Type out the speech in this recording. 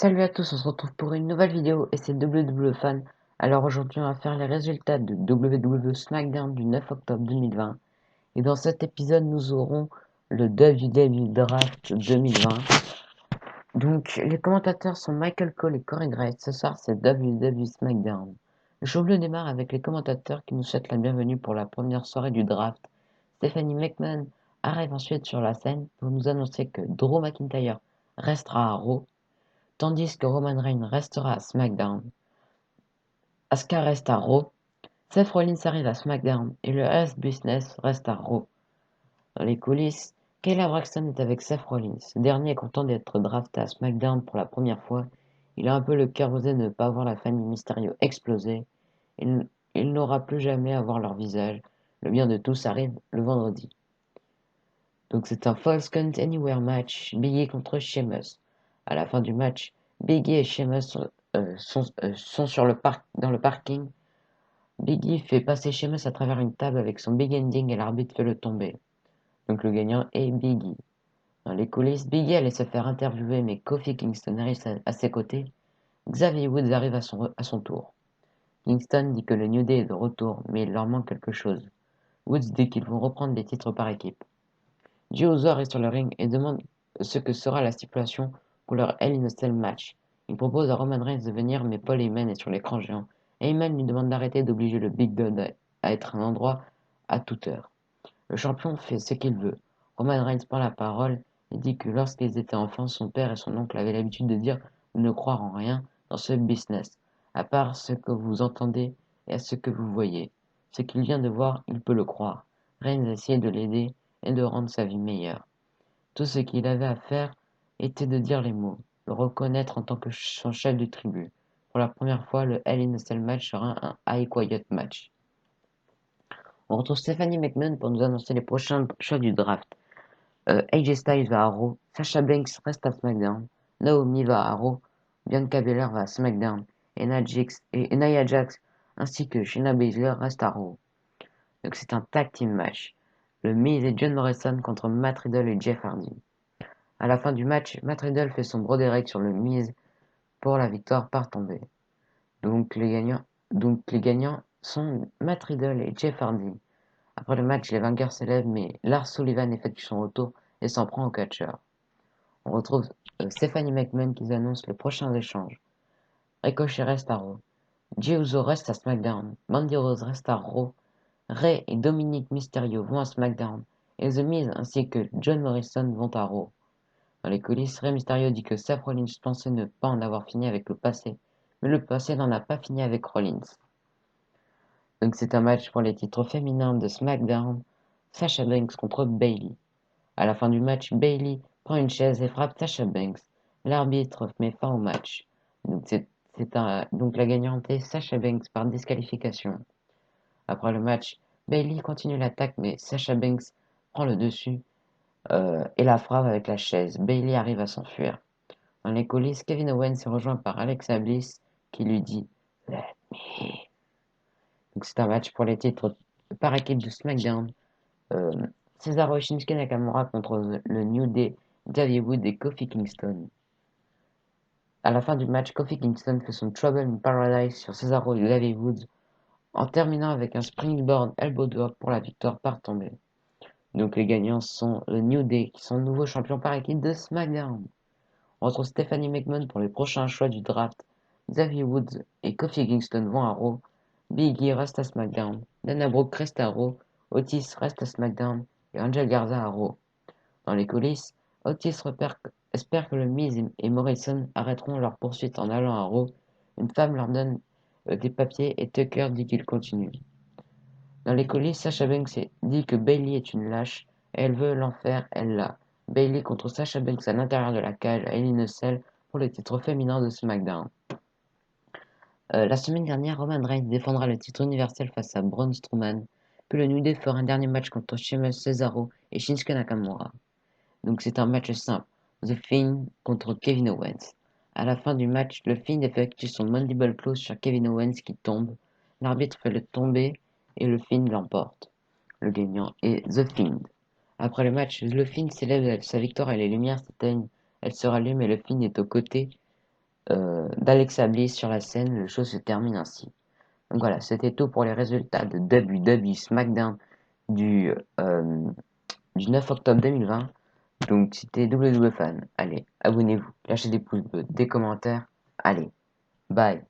Salut à tous, on se retrouve pour une nouvelle vidéo et c'est WWE Fan. Alors aujourd'hui on va faire les résultats de WWE SmackDown du 9 octobre 2020. Et dans cet épisode nous aurons le WWE Draft 2020. Donc les commentateurs sont Michael Cole et Corey Graves. Ce soir c'est WWE SmackDown. Le show bleu démarre avec les commentateurs qui nous souhaitent la bienvenue pour la première soirée du draft. Stephanie McMahon arrive ensuite sur la scène pour nous annoncer que Drew McIntyre restera à Raw tandis que Roman Reigns restera à SmackDown. Asuka reste à Raw, Seth Rollins arrive à SmackDown et le Hurt Business reste à Raw. Dans les coulisses, Kayla Braxton est avec Seth Rollins. Ce dernier est content d'être drafté à SmackDown pour la première fois. Il a un peu le cœur brisé de ne pas voir la famille Mysterio exploser. Il n'aura plus jamais à voir leur visage. Le bien de tous arrive le vendredi. Donc c'est un Falls Count Anywhere match, Biggie contre Sheamus. À la fin du match, Biggie et Sheamus sont dans le parking. Biggie fait passer Sheamus à travers une table avec son big ending et l'arbitre fait le tomber. Donc le gagnant est Biggie. Dans les coulisses, Biggie allait se faire interviewer mais Kofi Kingston arrive à ses côtés. Xavier Woods arrive à son tour. Kingston dit que le New Day est de retour mais il leur manque quelque chose. Woods dit qu'ils vont reprendre les titres par équipe. Jey Uso arrive sur le ring et demande ce que sera la stipulation pour leur Hell in a Cell match. Il propose à Roman Reigns de venir mais Paul Heyman est sur l'écran géant. Heyman lui demande d'arrêter d'obliger le Big God à être un endroit à toute heure. Le champion fait ce qu'il veut. Roman Reigns prend la parole et dit que lorsqu'ils étaient enfants, son père et son oncle avaient l'habitude de dire de ne croire en rien dans ce business, à part ce que vous entendez et à ce que vous voyez. Ce qu'il vient de voir, il peut le croire. Reigns essayait de l'aider et de rendre sa vie meilleure. Tout ce qu'il avait à faire était de dire les mots, le reconnaître en tant que son chef de tribu. Pour la première fois, le Hell in a Cell match sera un High Quiet match. On retrouve Stephanie McMahon pour nous annoncer les prochains choix du draft. AJ Styles va à Raw, Sasha Banks reste à SmackDown, Naomi va à Raw, Bianca Belair va à SmackDown, et Nia Jax ainsi que Shayna Baszler restent à Raw. Donc c'est un tag team match. Le Miz et John Morrison contre Matt Riddle et Jeff Hardy. À la fin du match, Matt Riddle fait son Broderick sur le Miz pour la victoire par tombée. Donc les gagnants sont Matt Riddle et Jeff Hardy. Après le match, les vainqueurs s'élèvent, mais Lars Sullivan effectue son retour et s'en prend au catcheur. On retrouve Stephanie McMahon qui annonce les prochains échanges. Ricochet reste à Raw. Jey Uso reste à SmackDown. Mandy Rose reste à Raw. Rey et Dominic Mysterio vont à SmackDown. Et The Miz ainsi que John Morrison vont à Raw. Dans les coulisses, Rey Mysterio dit que Seth Rollins pensait ne pas en avoir fini avec le passé, mais le passé n'en a pas fini avec Rollins. Donc c'est un match pour les titres féminins de SmackDown, Sasha Banks contre Bayley. À la fin du match, Bayley prend une chaise et frappe Sasha Banks. L'arbitre met fin au match. Donc la gagnante est Sasha Banks par disqualification. Après le match, Bayley continue l'attaque mais Sasha Banks prend le dessus et la frappe avec la chaise. Bayley arrive à s'enfuir. Dans les coulisses, Kevin Owens est rejoint par Alexa Bliss qui lui dit Let me. Donc c'est un match pour les titres par équipe de SmackDown. Euh, Cesaro et Shinsuke Nakamura contre le New Day, Xavier Woods et Kofi Kingston. À la fin du match, Kofi Kingston fait son Trouble in Paradise sur Cesaro et Xavier Woods en terminant avec un Springboard Elbow Drop pour la victoire par tombée. Donc les gagnants sont le New Day qui sont nouveaux champions par équipe de SmackDown. On retrouve Stephanie McMahon pour les prochains choix du draft. Xavier Woods et Kofi Kingston vont à Raw. Big E reste à SmackDown. Dana Brooke reste à Raw. Otis reste à SmackDown. Et Angel Garza à Raw. Dans les coulisses, espère que le Miz et Morrison arrêteront leur poursuite en allant à Raw. Une femme leur donne des papiers et Tucker dit qu'il continue. Dans les coulisses, Sasha Banks dit que Bayley est une lâche et elle veut l'en faire, elle l'a. Bayley contre Sasha Banks à l'intérieur de la cage à Hell in a Cell pour le titre féminin de SmackDown. La semaine dernière, Roman Reigns défendra le titre universel face à Braun Strowman, puis le New Day fera un dernier match contre Sheamus, Cesaro et Shinsuke Nakamura. Donc c'est un match simple. The Fiend contre Kevin Owens. À la fin du match, le Fiend effectue son Mandible Clause sur Kevin Owens qui tombe. L'arbitre fait le tomber et le Fiend l'emporte. Le gagnant est The Fiend. Après le match, le Fiend célèbre sa victoire et les lumières s'éteignent. Elle se rallume et le Fiend est aux côtés d'Alexa Bliss sur la scène. Le show se termine ainsi. Donc voilà, c'était tout pour les résultats de WWE SmackDown du, euh, du 9 octobre 2020. Donc c'était WWE Fan. Allez, abonnez-vous, lâchez des pouces bleus, des commentaires. Allez, bye.